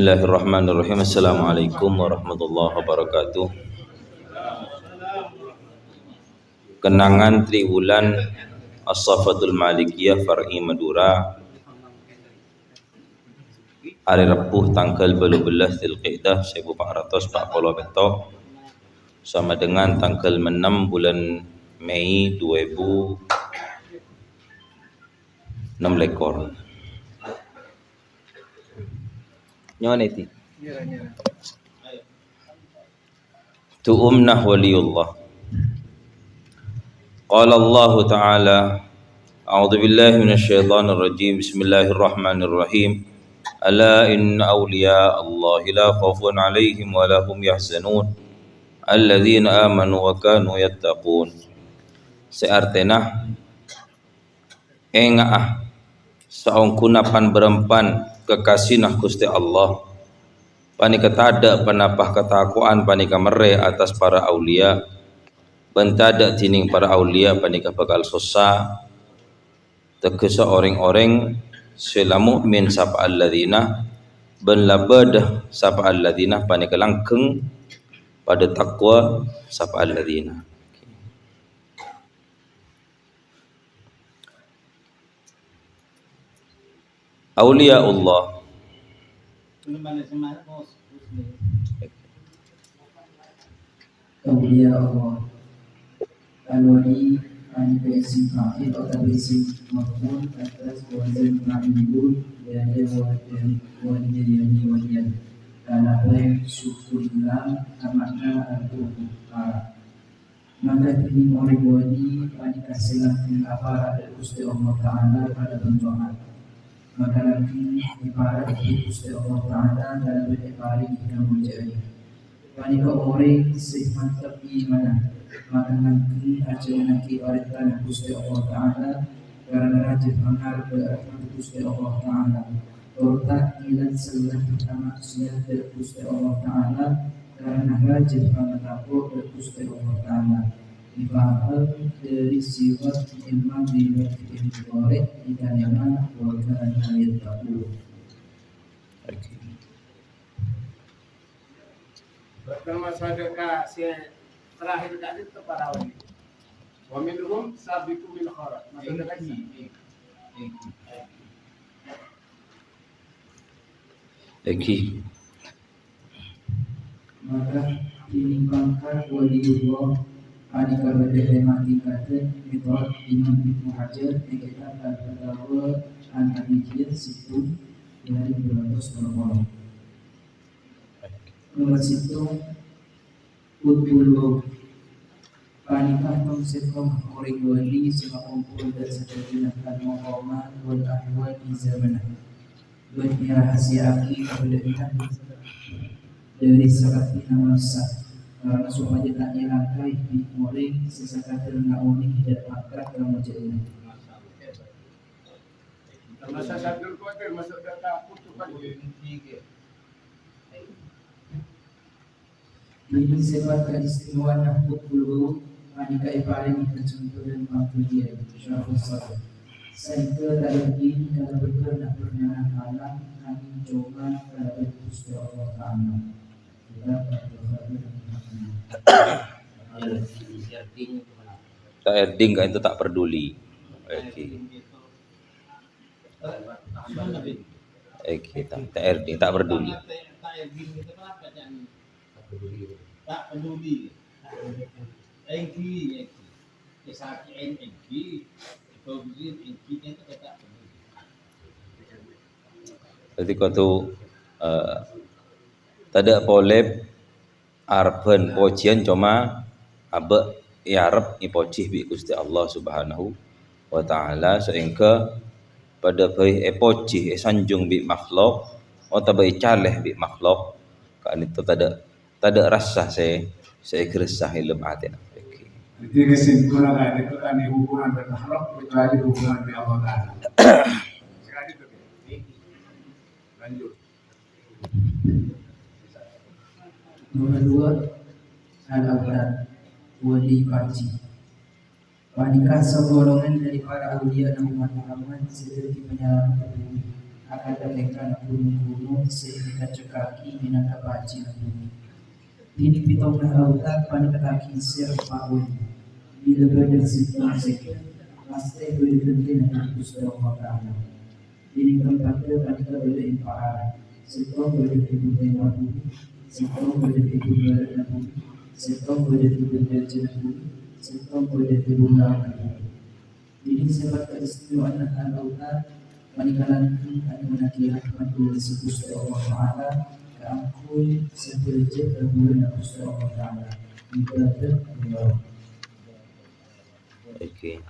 Bismillahirrahmanirrahim. Assalamualaikum warahmatullahi wabarakatuh. Kenangan triwulan As-Safatul Malikiyah Far'i Madura hari Rabu tanggal 12 Dzulqa'dah 1440 betok sama dengan tanggal 6 bulan Mei 2006 Nyoneti Tu'umnah waliyullah. Qala Allah Ta'ala A'udzu billahi minasyaitonir rajim. Bismillahirrahmanirrahim. Ala inna awliya Allah la khaufun 'alaihim wa la hum yahzanun alladzina amanu wa kanu yattaqun. Seartena engah saung kunapan berempan kekasihna Gusti Allah panika tada panapah ketakuan panika mere atas para aulia bentada tining para aulia panika bakal susah tegesa orang-orang sila mukmin sapa alladzina ben labadah sapa alladzina panika langkeng pada takwa sapa alladzina. Aulia Allah Aulia Allah Al-Wali Al-Basi Fa'id Al-Basi Mafun Atas Wazin Ma'idun Yada Wadiyani Wadiyan Kalabai Syukurillah Amakna Al-Quran. Maka ini orang wali panika silakan aparat dari Gusti Allah Ta'ala pada bentuan. Maka nanti ibarat Gusti Allah Ta'ala dalam beribadah yang menjadi panika orang semantap iman. Maka nanti aja nanti ibarat Gusti Allah Ta'ala karena rajin mengar berahmat Gusti Allah Ta'ala bertak ilan selah pertama siap dari Gusti Allah Ta'ala karena rajin mengaku dari Gusti Allah Ta'ala dibahas dari sifat imam di bagian korek di dalam warga ayat 40. Pertama sedekah terakhir tadi kepada wali. Wa minhum sabiqu bil khairat. Maksudnya Eki. Maka dinimbangkan waliullah panika berdaya mati kata mitrat Imam Ibnu Hajar kita al-Fatawa An-Nabiyyin situ dari 200 orang. Nomor situ Utbulu panika nongsekoh orang wali sama kumpul dan sedangkan muqamat wal ahwal di zamanah buatnya rahasia aki kebenaran dari seperti nama sah karena supaya tak nyangkai di mulai sesakan nauni dan akrab dalam jalan. masa Abdul Qadir masuk data kutuban Ini sebab keistimewaan Nahbut Bulu panika ibaring tercontoh dan pangkulian Syarul Sadar. Sehingga dalam ini dalam berpernah alam kami coba dalam Gusti Allah Ta'ala. Tak erding kan itu tak peduli. Eki tak erding tak peduli. Tak peduli. Engki kisah engki kemudian engki itu tak peduli. Jadi kau tu tada polep arpen pojian cuma abe yarep ipocih bi Gusti Allah Subhanahu wa Ta'ala sehingga pada bayi epocih sanjung bi makhluk atau bayi caleh bi makhluk kan itu tada rasa saya keresah ilmu hati. Jadi kesimpulan itu kan hubungan dengan makhluk kecuali hubungan dengan Allah Ta'ala. Sekali itu. Lanjut. Nomor 2 Al-Awlad Wali Paci panika segolongan dari para awliya Nabi Muhammad seperti penyelamat akan mereka gunung-gunung sehingga cekaki minangka paci na bumi. Dini pitong na lautan panikataki sir paun. Bila berdersitong sekir, pasti berdentin na Gusti Allah Ta'ala. Dini keempat panika berdein paara. Sitong berdein na bumi. Sitong berdein na bumi. Sitong berdein na bumi. Sitong berdein na bumi. Ini sebab keistimewaan dan lautan manikalan akan menakiran panduan si Gusti Allah Ta'ala keangkul seberjet berbulan Gusti Allah Ta'ala ibadah Allah. Okey.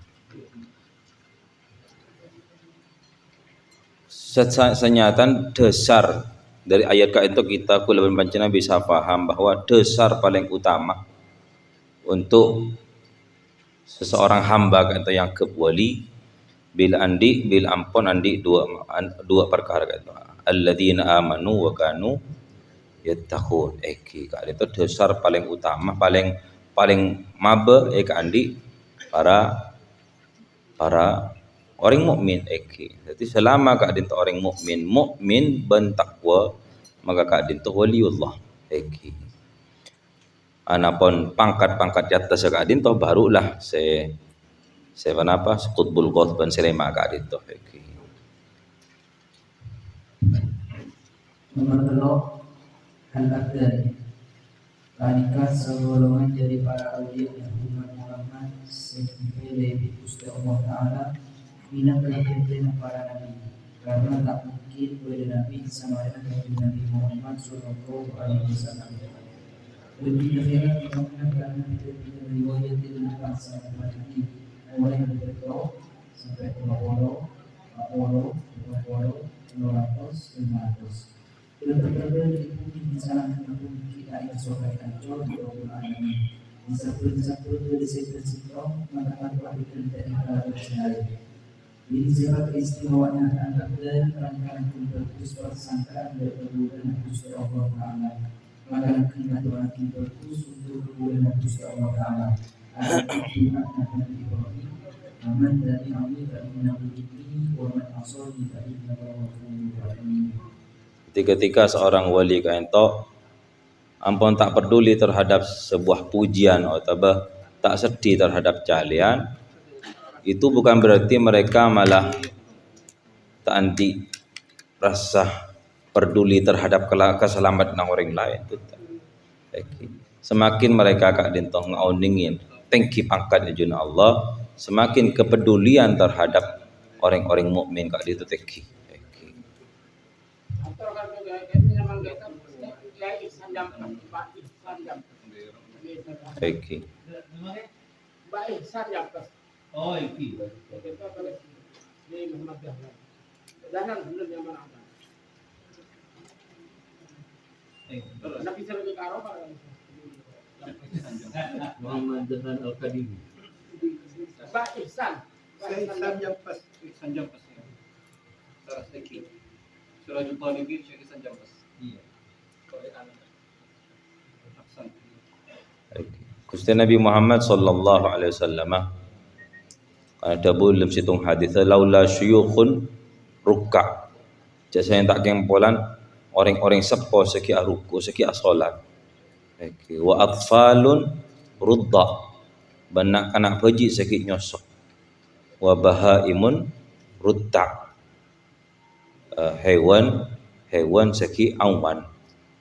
Senyatan dasar dari ayat itu kita kulaban pancena bisa paham bahwa dasar paling utama untuk seseorang hamba atau yang kewali bil ampun andi dua perkara kata alladzina amanu wa kanu yattaqun. Kak itu dasar paling utama paling mabe andi para orang mukmin. Jadi selama kak dinto orang mukmin bertakwa maka kak dinto waliullah. Anapun pangkat-pangkat atas kak dinto barulah qutbul qutb ban selema kak dinto. Nomor telok al-abdal panika segolongan dari para aulia dan umat Muhammad sehingga Gusti Allah Ta'ala minangka pimpinan para nabi karena tak mungkin pada nabi sama dengan Nabi Muhammad Sallallahu Alaihi Wasallam. Lebih akhirat dikatakan karena tidak riwayat dengan bahasa Nabi mulai dari berkau sampai Apollo, 200, 500. Dan berkata diikuti di sana dengan kita itu sebagai ancol di Al-Quran. Di sabun dari sekitar maka tanpa dikerjakan kalau sendiri. Ini sebab keistimewaan anak dan rangkaian berkus persangkaan dari kebulan Gusti Allah Ta'ala. Maka kita doakan berkus untuk kebulan Gusti Allah Ta'ala. Ada pihak Nabi Ibrahim, aman dari Ali dari Nabi ini, waman asoli dari Nabi. Ketika seorang wali kaento ampun tak peduli terhadap sebuah pujian atau tak sedih terhadap calian, itu bukan berarti mereka malah tak anti rasa peduli terhadap keselamatan orang lain. Semakin mereka kak dintong ngauningin tengki pangkatnya juna Allah, semakin kepedulian terhadap orang-orang mukmin kak itu tengki. Oh, iki. Muhammad dengan Al-Qadimi. Pak Ihsan. Ihsan Jampas. Ihsan Jampas. Saras Eki. Surajul Talibin Syekh Ihsan Jampas. Iya. Ahsan. Gusti Nabi Muhammad sallallahu alaihi wasallam ada dalam situng hadis laula syuyukhun rukka. Jasa yang tak kempolan orang-orang sepo seki ruku seki salat. Wa atfalun rudda. Banak anak haji seki nyosok. Wa bahaimun rutta. Hewan seki awan.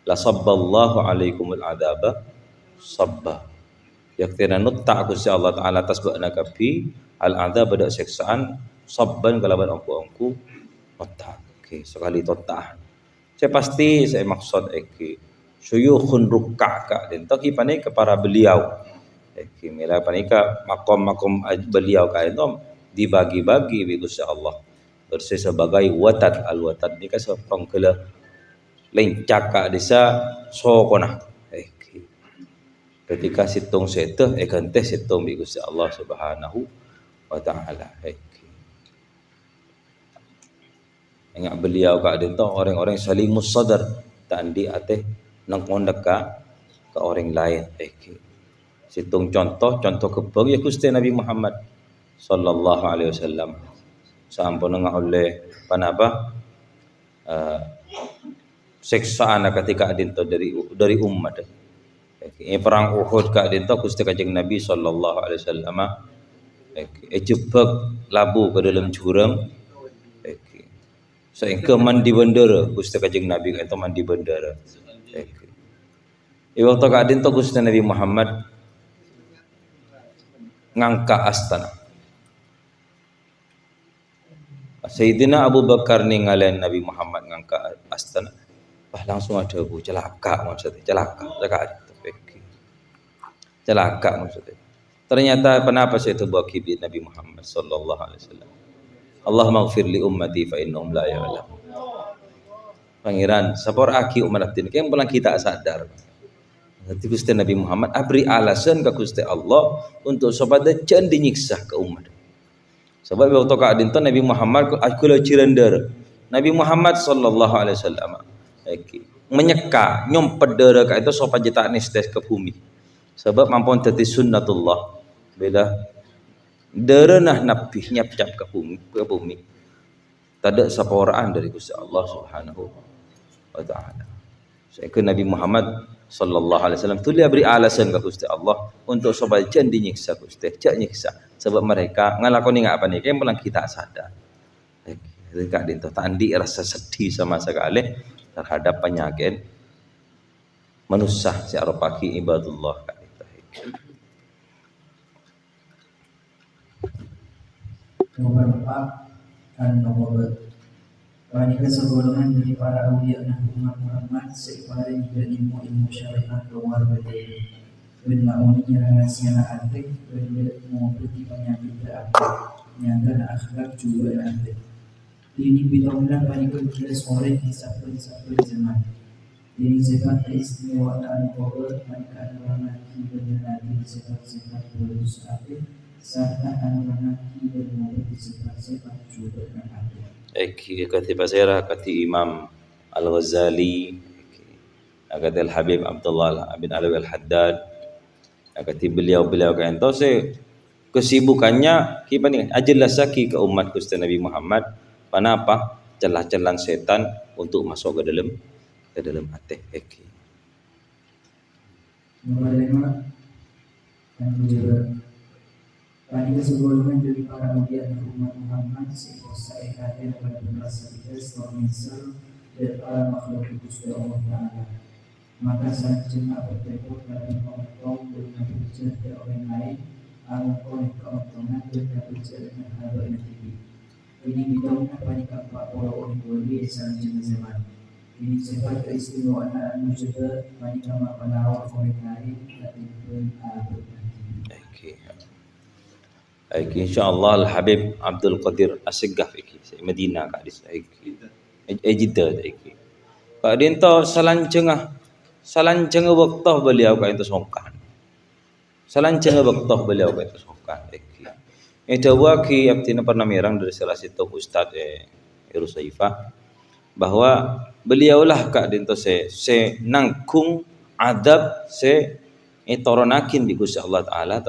La sabballahu alaikumul adaba sabba. Yaktina nutta Gusti Allah Ta'ala tasbahna kabi al-adab pada siksaan sabban kalaban angku nutta. Sekali totahan. Saya pasti saya maksud syuyukhun rukka kak dan toki pani kepada beliau. Mila panika makom beliau kak itu dibagi-bagi bi Gusti Allah. Bersih sebagai watad al-watad ni ka sepong kala lencak kak desa sokona. Ketika situng seteh kante situng bi Gusti Allah Subhanahu wa Ta'ala. Ingat beliau kak dento orang-orang salimus sadar tak andi ateh nang kondak ke orang lain. Situng contoh kebang ya Gusti Nabi Muhammad sallallahu alaihi wasallam. Sampun ngah oleh panapa seksaan ketika adinto dari umat. Perang Uhud ka adinto Gusti Kanjeng Nabi sallallahu alaihi wasallam jebak labu ke dalam jurang. Sehingga mandi bandara Gusti Kanjeng Nabi itu mandi bandara. Waktu ka adinto Gusti Nabi Muhammad ngangka astana. Sayyidina Abu Bakar ninggalin Nabi Muhammad ngangka astana. Langsung ada bu celaka maksudnya, celaka maksudnya. Ternyata kenapa saya itu bawa kibir Nabi Muhammad sallallahu alaihi wasallam. Allahumma ighfir li ummati fa innahum la ya'lamun. Pangeran, sapor aki umat ini yang pulang kita sadar. Nanti Gusti Nabi Muhammad abri alasan ke Gusti Allah untuk supaya jangan dinyiksa ke umat. Sebab waktu kadinto Nabi Muhammad aku cirender. Nabi Muhammad sallallahu alaihi wasallam menyeka nyompet dara ka itu sopan jeta nistes ke bumi. Sebab mampun dadi sunnatullah bila dara nah nabi nyap-nyap ke bumi. Tada saporaan dari Gusti Allah Subhanahu wa taala. Sehingga Nabi Muhammad sallallahu alaihi wasallam tu dia beri alasan ke Gusti Allah untuk supaya jangan dinyiksa Gusti, jangan nyiksa. Sebab mereka ngalakoni apa nih? Kayak pulang kita sadar. Kak dinto tandi rasa sedih sama sekali terhadap penyakit manusia si arupaki ibadullah kak dinto. Nomor 4 dan nomor wanita segolongan dari para awliya umat Muhammad separing dari ilmu syariat keluar dari berlauninya rahasia antik mengobati penyakit berakal nyata akhlak juga antik. Ini bitonglah wanita kira sore di sabun zaman. Ini sifat keistimewaan kober mereka adalah laki dan laki sifat-sifat berus antik serta adalah laki dan mengobati sifat-sifat juga antik. Kati pasera kati Imam Al-Ghazali, kati Al-Habib Abdullah bin Alawi Al-Haddad, kati beliau-beliau kan itu kesibukannya kipan ini ajelasaki ke umat Gusti Nabi Muhammad kenapa celah-celah setan untuk masuk ke dalam hati. Nomor 5 dan juga wanita segolongan dari para awliya umat Muhammad sekosa ekaten pada merasa bidas misal dan para makhluk Gusti Allah Taala. Maka saja bertepuk dari mengontrol dan berbicara ke orang lain, alangkah keuntungan dan berbicara dengan hal yang tinggi. Ini bidangnya panika Pak Pulau Wali sang zaman. Ini sifat keistimewaan juga panika mapalawa orang lain dan insyaallah Al-Habib Abdul Qadir As-Siggah Madinah ka dis Jeddah Kak dinto salancengah waktu beliau ka itu songkan. Salancengah waktu beliau ka itu songkan. Dawa ki abtina pernah mirang dari salah satu ustaz Rusaifah bahwa beliaulah kak dinto se nangkung adab se toronakin di Gusti Allah Taala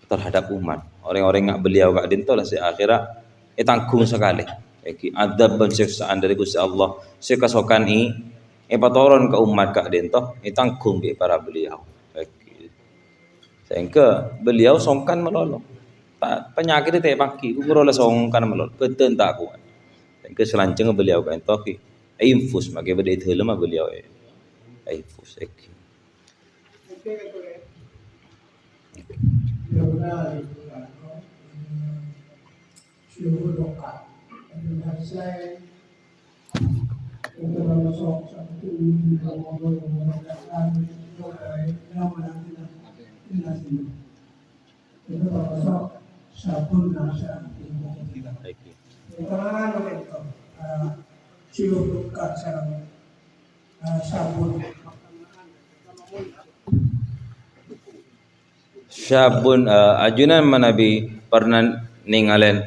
terhadap umat. Orang-orang ngak beliau kak dinto lah se akhirat tanggung sekali. Adab dan siksaan dari Gusti Allah se kasokan patoron ke umat kak dinto tanggung di para beliau. Sehingga beliau songkan melolong. Penyakit itu pagi, ukurola songkan melolong. Betul tak kuat. Sehingga selanceng beliau kan toki infus maka beda itu lama beliau infus ek. Sabun nasa Keterangan itu cium luka sarang sabun. Syabun ajunan manabi pernah ningalen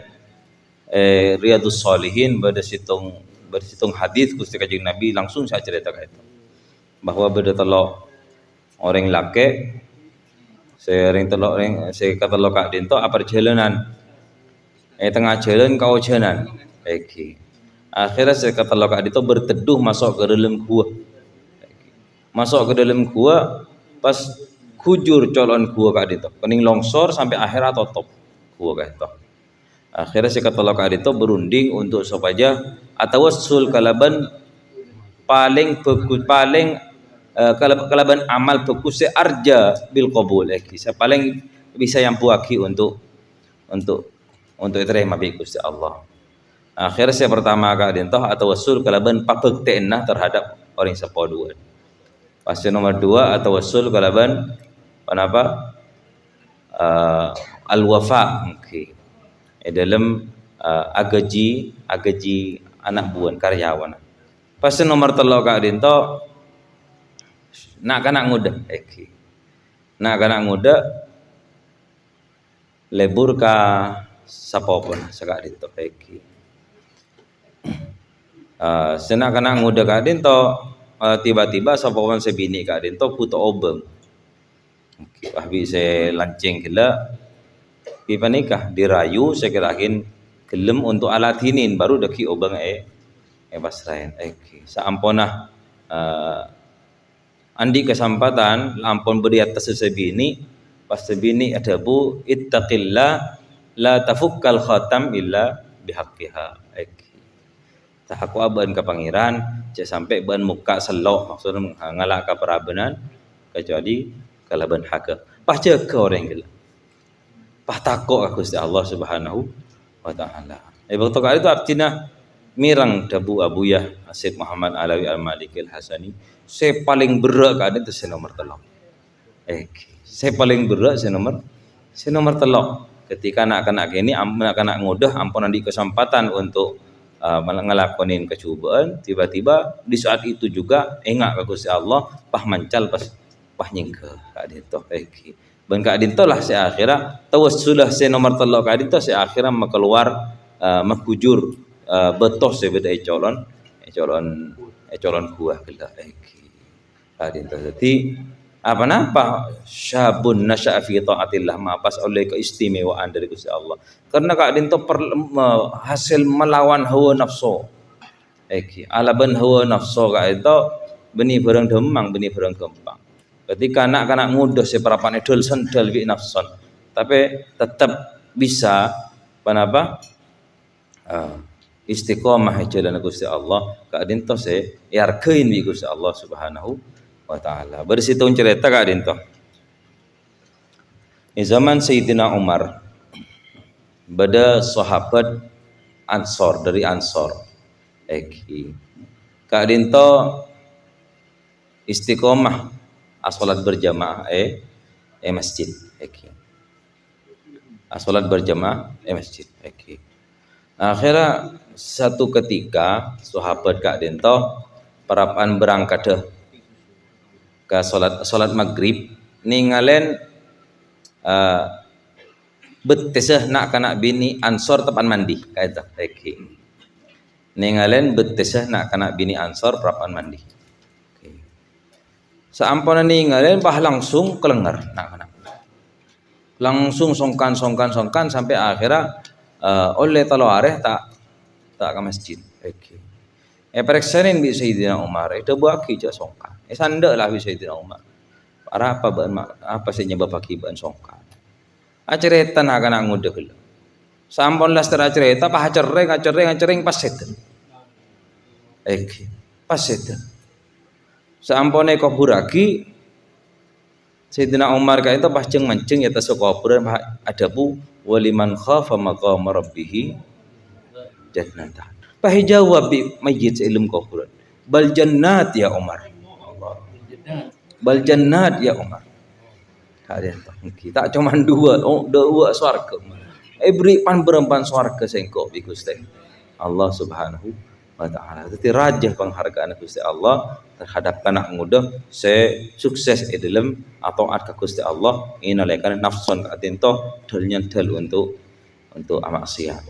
Riyadhus Shalihin bersitung hadis Gusti Kanjeng Nabi langsung saya ceritakan itu bahwa beda telok orang laki sering telok orang saya kata lokak dinto apa perjalanan tengah jalan kau jalan Akhirnya saya kata lo kak itu berteduh masuk ke dalam gua. Masuk ke dalam gua pas kujur colon gua kak itu. Kening longsor sampai akhirnya tutup gua kak itu. Akhirnya saya kata lo kak itu berunding untuk supaya atawassul kalaban paling kalaban amal bagus arja bil qabul saya paling bisa yang puaki untuk terima bi Gusti Allah. Akhirnya saya pertama kali entah atau wasul kalaban papegtena terhadap orang sepoduan. Pasti nomor 2 atau wasul kalaban kenapa al wafa dalam agaji anak buan karyawan. Pasti nomor 3 kali entah nak kanak muda nak kanak muda lebur ka sapopon saka dito senak kanak muda ka dinto tiba-tiba sapopon sebini ka dinto puto obeng habis saya lancing gila pipa nikah dirayu saya kirain gelem untuk alatinin baru deki obeng pasrain saampona andi kesempatan lampon beri atas sebini pas sebini ada bu ittaqillah la tafukkal khatam illa bihaqqiha tak aku aban ke pangeran cek sampai ban muka selok maksudnya ngalak ke perabenan kecuali kalaban haka pas jaga orang gila pas takut aku Gusti Allah Subhanahu wa taala betul kali itu artinya mirang dabu abuyah Asyid Muhammad Alawi Al-Malik Al-Hasani saya paling berat kan itu saya nomor 3 saya paling berat saya nomor 3 ketika anak-anak ini anak-anak ngudah ampun di kesempatan untuk ngelakonin kecubaan tiba-tiba di saat itu juga engak ke Gusti Allah pah mancal pah nyingke kak dinto ban kak dinto lah saya akhirnya tawassulah saya nomor 3 kak dinto saya akhirnya keluar makujur betos saya beda colon gua gila kak dinto jadi apa syabun nasya'a fi taatillah mapas oleh keistimewaan dari Gusti Allah karena kak dinto hasil melawan hawa nafsu alaban hawa nafsu kak itu benih barang demang benih barang gampang ketika anak-anak muda seberapa idol sendal bi nafsun tapi tetap bisa kenapa istiqomah jalan Gusti Allah kak dinto se yarkeun bi Gusti Allah Subhanahu wa ta'ala. Bersitun cerita kak dinto. Di zaman Sayyidina Umar beda sahabat Ansor dari Ansor. Kak dinto istiqomah salat berjamaah masjid. Salat berjamaah masjid. Akhirnya satu ketika sahabat kak dinto parapan berangkat deh ke salat maghrib ningalen betesah nak kanak bini Ansor tepan mandi kaita ningalen betesah nak kanak bini Ansor prapan mandi saampona ningalen bah langsung kelengar nak kanak langsung songkan sampai akhirnya oleh talo areh tak ke masjid pereksanin bi Sayyidina Umar itu buaki je songkan sanda lah bi Sayyidina Umar para apa sih nyebab akibat songkan acerita nak anak muda gila sampun las cerita pah cereng pas setan pas setan sampone kok buraki Sayyidina Umar ka itu pas ceng mancing ya tasaqaburan ada bu waliman khafa maqama rabbih jannatan jawab bi mayyit ilm kufuran bal jannat ya Umar bal jannat ya Umar kita cuma dua swarga beri pan berempan swarga sengko bi Gusti Allah Subhanahu wa taala jadi raja penghargaan Gusti Allah terhadap anak muda sukses dalam taat ka Gusti Allah inalekan nafsun ka tinto dal nyentel untuk maksiat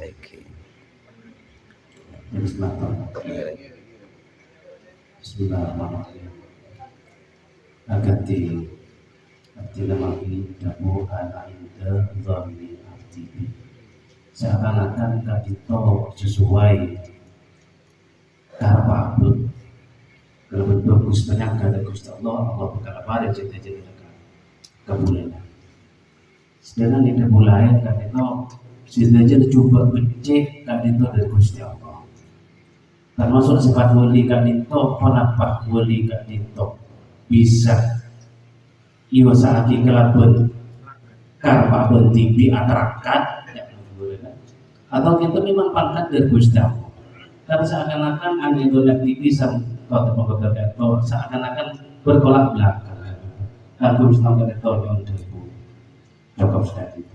Bismillahirrahmanirrahim. Agati namahi damu ala inda zalimi arti. Seakan-akan kadito sesuai apa kalau bentuk Gustinya kada Gusti Allah bakal pada cita-cita kabulan. Sedangkan di mulai kan itu sebenarnya coba becek kan itu dari Gusti Allah. Termasuk sifat wali kan itu penapa wali kan itu bisa iwa saat kelakuan karpa bertibi atrakan atau kita memang pangkat dari Gusti Allah. Karena seakan-akan angin dolar TV sama kota itu seakan-akan bertolak belakang. Aku harus tahu itu yang terbu. Cukup sekali.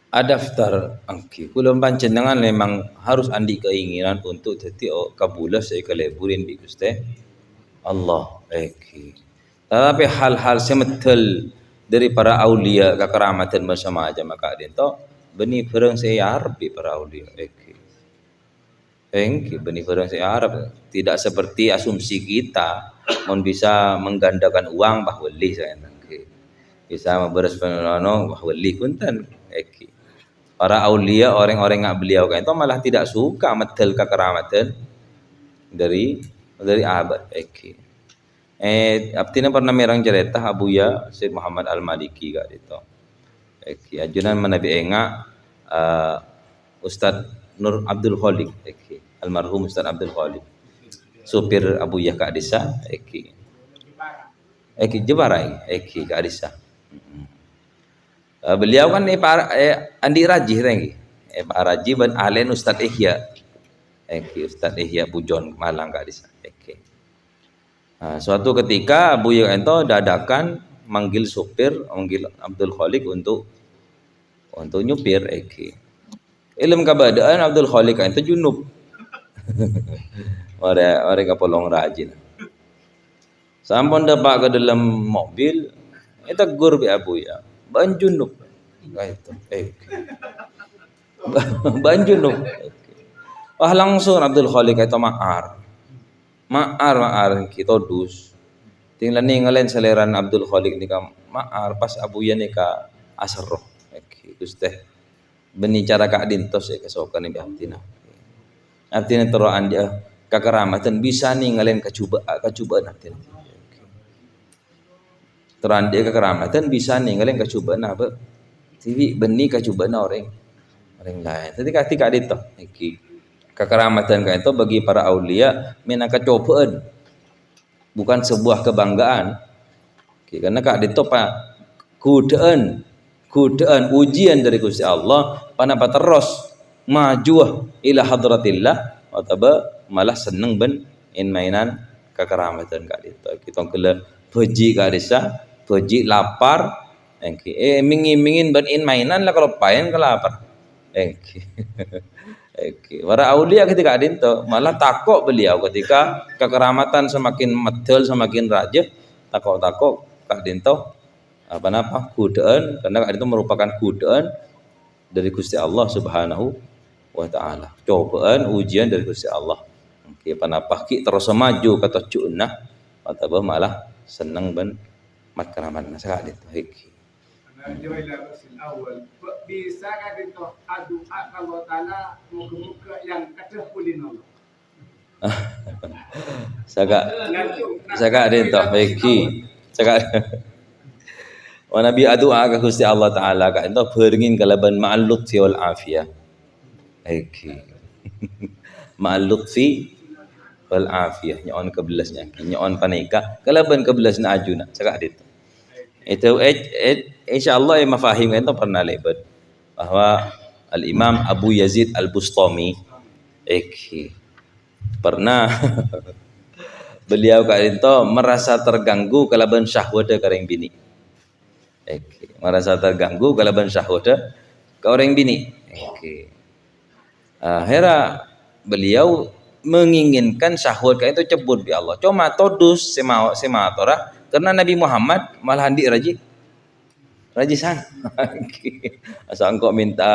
Adaftar angki. Kulon panjenengan memang harus andi keinginan untuk jadi kabulah saya keleburin di Gusti Allah. Tetapi hal-hal semetel dari para aulia kekeramatan bersama aja maka itu beni perang saya Arabi para aulia. Beni perang saya Arab tidak seperti asumsi kita mau bisa menggandakan uang bah wali saya bisa memberes penono bah wali kuntan. Para aulia orang-orang yang beliau kan itu malah tidak suka metel kekeramatan dari abad. Abtina pernah merang cerita Abuya Syed Muhammad Al-Maliki kak itu. Ajunan menabi enga Ustad Nur Abdul Khaliq almarhum Ustad Abdul Khaliq supir Abuya kak desa Jebarai kak desa. Beliau kan Andi Rajih lagi. Pak Rajih ben alen Ustad Ihya. Ustad Ihya Pujon Malang kak desa. Suatu ketika Abuya ento dadakan manggil Abdul Khaliq untuk nyupir ilmu keadaan Abdul Khaliq ento junub. Orang kapolong rajin. Sampun dapat ke dalam mobil, itu gur bi Abuya, ban junub. Itu. Ban junub. Wah langsung Abdul Khaliq itu ma'ar kita dus tinggal ninggalin seleran Abdul Khaliq ni ka ma'ar pas Abuya ni ka asroh Gusti beni cara kak dintos kesokan ni abtina teroan dia kekeramatan bisa ninggalin kecubaan abtina teroan dia kekeramatan bisa ninggalin kecubaan apa TV beni kecubaan orang lain jadi ketika dintos kekeramatan kan itu bagi para aulia mina kecobaan bukan sebuah kebanggaan karena kak itu pak kudaan ujian dari Gusti Allah panapa terus maju ila hadratillah atau malah seneng ben mainan kekeramatan kak itu kita kela puji kak desa puji lapar mingin ben mainan lah kalau payen ke lapar para aulia ketika adinto malah takut beliau ketika kekeramatan semakin medel semakin raja takut kak dinto apa kudaan karena kak dinto merupakan kudaan dari Gusti Allah Subhanahu wa taala cobaan ujian dari Gusti Allah panapa ki terus maju kata cunah atau malah seneng ben mat keramat kak dinto awal bisa kan itu doa kalau tanah muka yang kecil kulin Allah. Saka dito beki. Saka wa nabi doa ka Gusti Allah taala ka ento beringin kalaban ma'al lutfi wal afiyah. Ma'al lutfi wal afiyah nyon kebelasnya nyon panika kalaban kebelasna ajuna saka dito. Itu insyaallah mafahim itu pernah lebat bahwa Al-Imam Abu Yazid Al-Bustami pernah beliau kali itu merasa terganggu kalaban syahwat ke orang bini merasa terganggu kalaban syahwat ke orang bini akhirnya beliau menginginkan syahwat itu cebut bi Allah cuma todus sema tora karena Nabi Muhammad malah handi raji sang asal engkau minta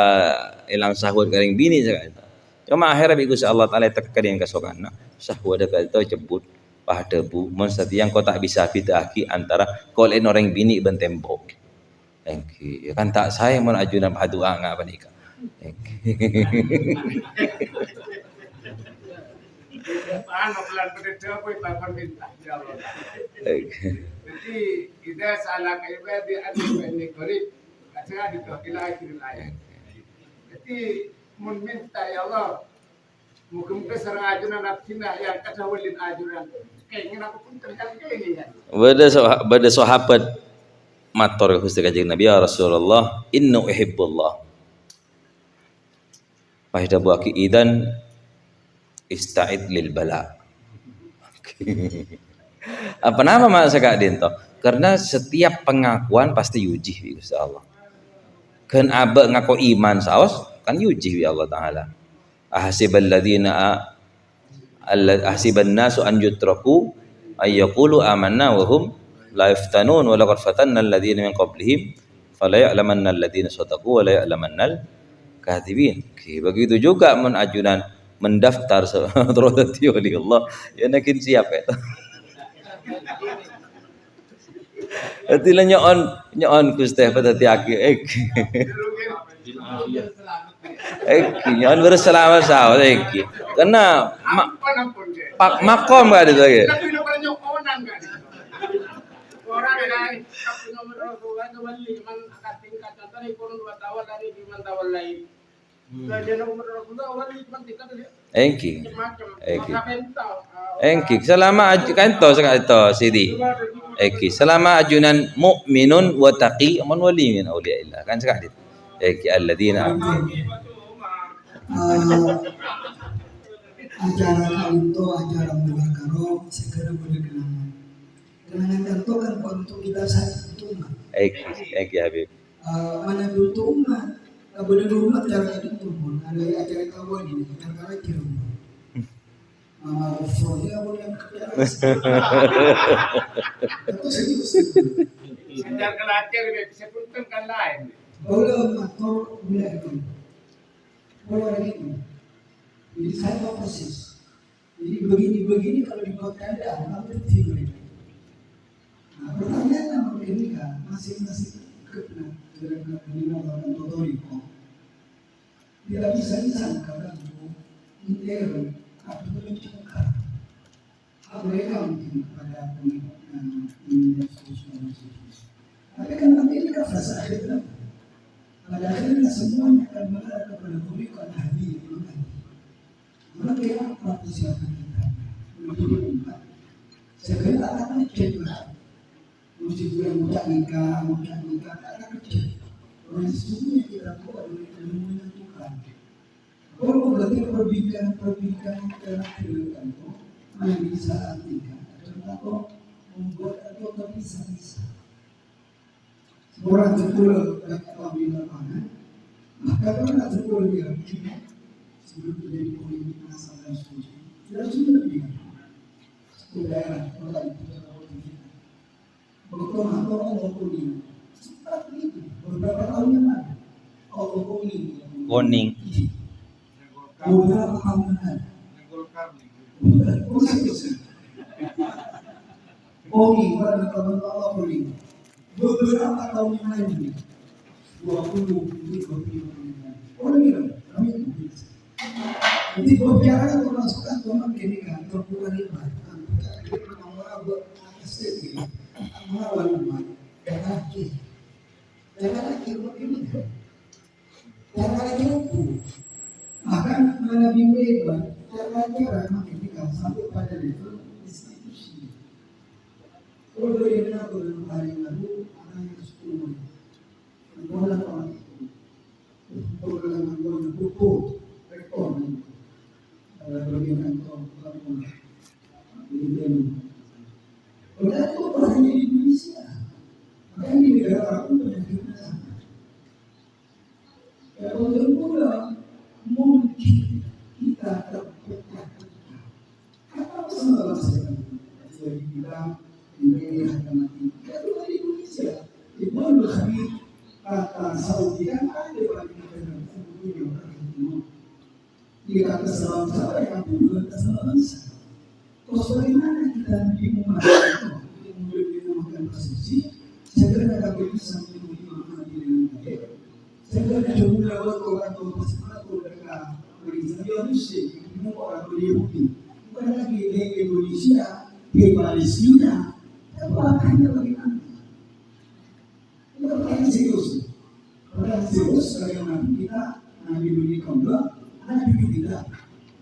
hilang syahwat kering bini cuma akhirnya Gusti Allah taala tekan yang kasokana syahwat itu cebut pada bu monstati yang kau tak bisa bidaki antara kolen orang bini ben tembok Ya kan tak saya mun ajunan padua ngak panika. Paano pelan pada apa ibapan minta ya Allah. Jadi kita salah kayak di ada ini korip, kacang di ila akhir ayat. Jadi mun minta ya Allah, muka-muka serang ajunan nafsina yang kata walin ajunan. Kayaknya aku pun terkait ini ya. Bada sahabat matur Gusti Kanjeng Nabi ya Rasulullah, inna uhibbullah. Fahida buaki idan ista'id lil bala. Apa nama maksud Kak Dinto? Karena setiap pengakuan pasti yujih bi Gusti Allah. Kan abe ngaku iman saos kan yujih bi Allah taala. Ahsibal ladzina ahsiban nasu an yutraku ay yaqulu amanna wa hum la yaftanun wa laqad fatanna alladzina min qablihim fala ya'lamanna alladzina sadaqu wa la ya'lamanna al-kadhibin. Begitu juga mun ajunan mendaftar terus oleh Allah ya nakin siap ya. Atilah nyon Gusti pada tiaki nyon berselamat sahur karena pak makom gak ada lagi. Orang lain, tapi nomor Rasulullah itu wali man akan tingkat dari kurun 2 tahun dari di mantawal lain. Jadi nomor Rasulullah wali man tingkat dari. Engki selama kan to sangat to sidi. Engki selama ajunan mukminun wa taqi man wali min auliyaillah kan sekali. Engki alladzina acara kalinto, acara mulakaro, segera berkenaan. Kenangan kanto kan untuk kita satu umat. Engki Habib. Mana butuh umat, tak boleh umat cara itu pun. Ada acara kawan ini, cara kira. Mama Ufo, ya boleh yang kerja. Itu serius. Sejarah kelajar bisa pun kan lain. Boleh atau boleh itu. Boleh itu. Jadi saya tahu persis. Jadi begini kalau di kota ada hampir 3 Nah, pertanyaan ini kan masing-masing kena dengan motoriko. Tidak bisa disangka untuk intern atau mencengkar. Mereka mungkin pada penggunaan ini sosial. Tapi kan nanti ini kan fase akhir. Pada akhirnya semuanya akan mengarah kepada motoriko dan hadir. Maka apa persiapan kita menjadi umat? Segera akan ceklah. Mesti juga mudah nikah, tak akan kecil. Orang sesungguhnya kita buat dengan menentukan. Kalau berarti perbincangan terakhir itu yang bisa artikan atau membuat atau terpisah-pisah. Orang terpulang dan apabila mana, maka orang terpulang dia sebelum terjadi polemik masalah setuju. Sudah dia. Daerah orang itu berkembang Allah kuning. Seperti itu. Beberapa tahun yang lalu Allah kuning. Beberapa tahun yang lalu. Kuning pada tahun Allah kuning. Beberapa tahun yang lalu. 20 orang bilang kami itu. Jadi pembicaraan termasuk agama gini kan terbuka iman. Kita mau buat aset melawan umat jangan lagi begini jangan lagi lupu bahkan Nabi Muhammad cara menghentikan sampai pada level institusi. Kalau dari benar dalam hari lalu orang yang 10 menolak orang itu dalam menolak buku rekor bagian kantor lalu ini padahal itu bukan hanya di Indonesia, bahkan di negara Arab pun terjadi sama. Kalau termula mungkin kita terpecah. Apa masalah saya? Jadi kita ini akan mati. Kalau di Indonesia, di Bawah Khabib kata Saudi kan ada bagi kita yang punya orang itu. Dia kata sahabat yang punya kesalahan. Terus bagaimana kita dimulai itu? Kemudian kita makan posisi, segera kita bisa menemui Saya ada beberapa orang tua pasukan mereka beristirahat Muslim, kita orang Yahudi, bukan lagi di Indonesia, di Palestina, tapi makanya bagaimana? Ini pertanyaan serius. Pertanyaan serius bagaimana kita Nabi Nabi Kambla, Nabi tidak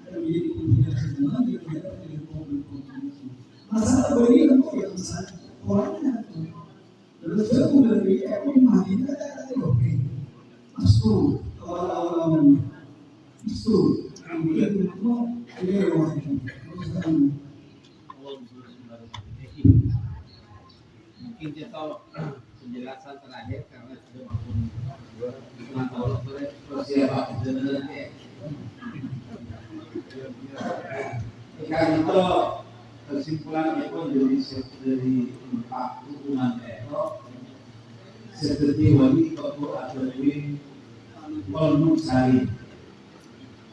ada menjadi pimpinan semua yang tidak menjadi pemimpin. Masalah begini kok yang masalah orangnya itu. Lalu saya mulai dari aku mati ada oke. Masuk awal-awal masuk kemudian mau lewat mungkin kita penjelasan terakhir karena sudah maupun persiapan sebenarnya kan itu kesimpulan itu dari empat hukuman itu seperti wali atau adawin kolmuk sari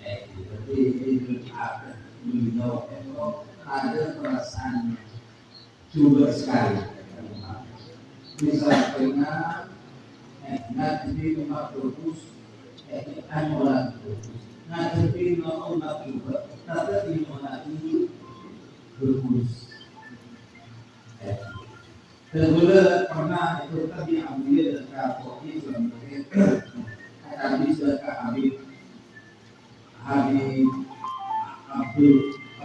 seperti itu beliau itu ada perasaan juga sekali misalnya nanti rumah terus anulan nanti mau nak juga tapi mana ini berkurus Kedua pernah itu tadi ambil dekat kopi sebenarnya habis dekat Habib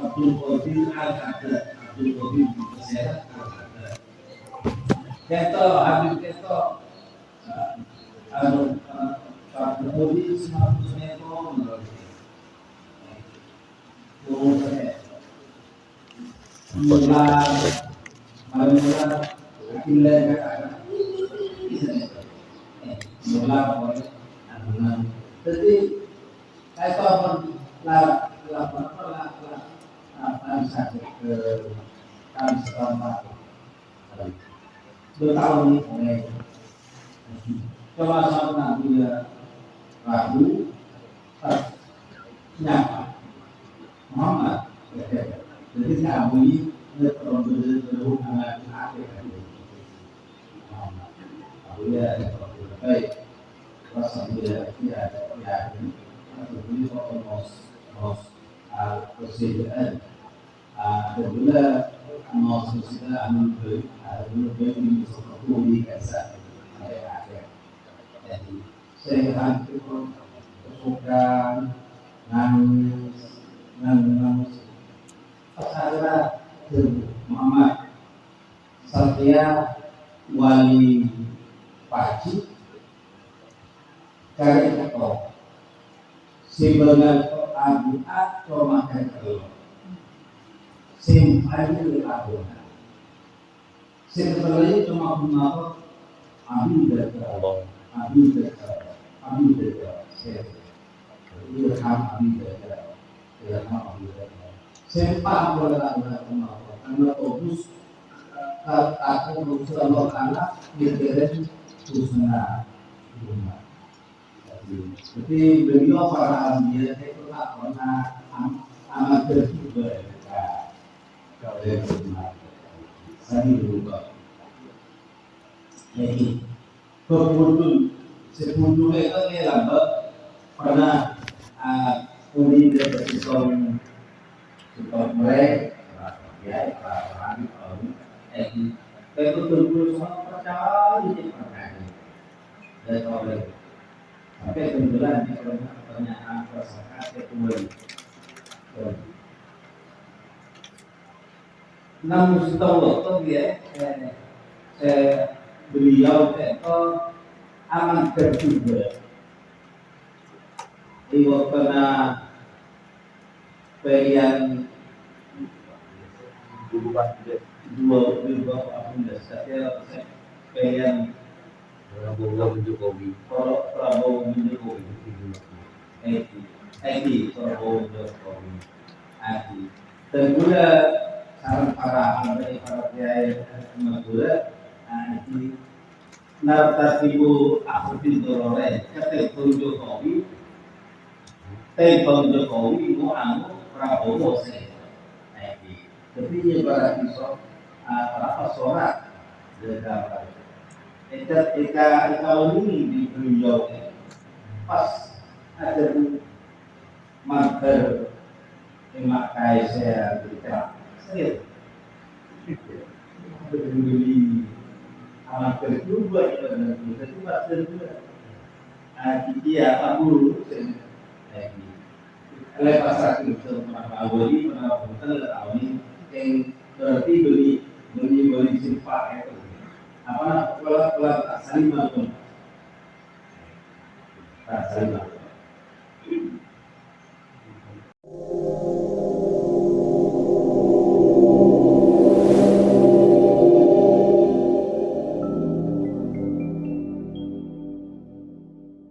Abdul Qadir Al-Qadir Abdul Qadir Al-Qadir Keto Habib Keto Abdul Qadir semua mula jadi saya tahu bertahun ini coba sama dia Rabu nyapa Muhammad jadi kami berhubungan akhir ya baik Alhamdulillah ya ini mos persediaan apabila mos persediaan ini seperti biasa akhir jadi sehat itu kesukaan nangis pasara Muhammad Satya Wali Paci karya ketok sebenarnya abuat makan telur simpanya di abuan sebenarnya cuma mengaku abi dari ilham abi sempat boleh karena fokus aku berusaha Allah Taala dikirim husna rumah. Jadi beliau para ambiya itu tak pernah amat berubah. Kalau benar, saya berubah. Jadi sebelum itu dia lambat pernah kuning dari seorang mereka ya itu betul semua percaya di dan oleh sampai kemudian di pertanyaan masyarakat kembali. Namun setahu waktu dia beliau itu aman terjual. Di waktu pilihan dua saya pilihan Prabowo Jokowi. Prabowo Jokowi. Prabowo Jokowi. Tentunya saran para kiai Madura ini nartasibu akhir dorore ketel Jokowi. Telepon Jokowi mau anu Prabowo saya. Tapi dia barang iso apa sorak dekat. Jika tahun ini di beliau pas ada mager memakai saya berita saya beli amat kedua dan kedua kedua dia tahu lagi oleh pasar itu awali betul awali yang berarti beli simpak itu apa kalau tak saling maupun tak saling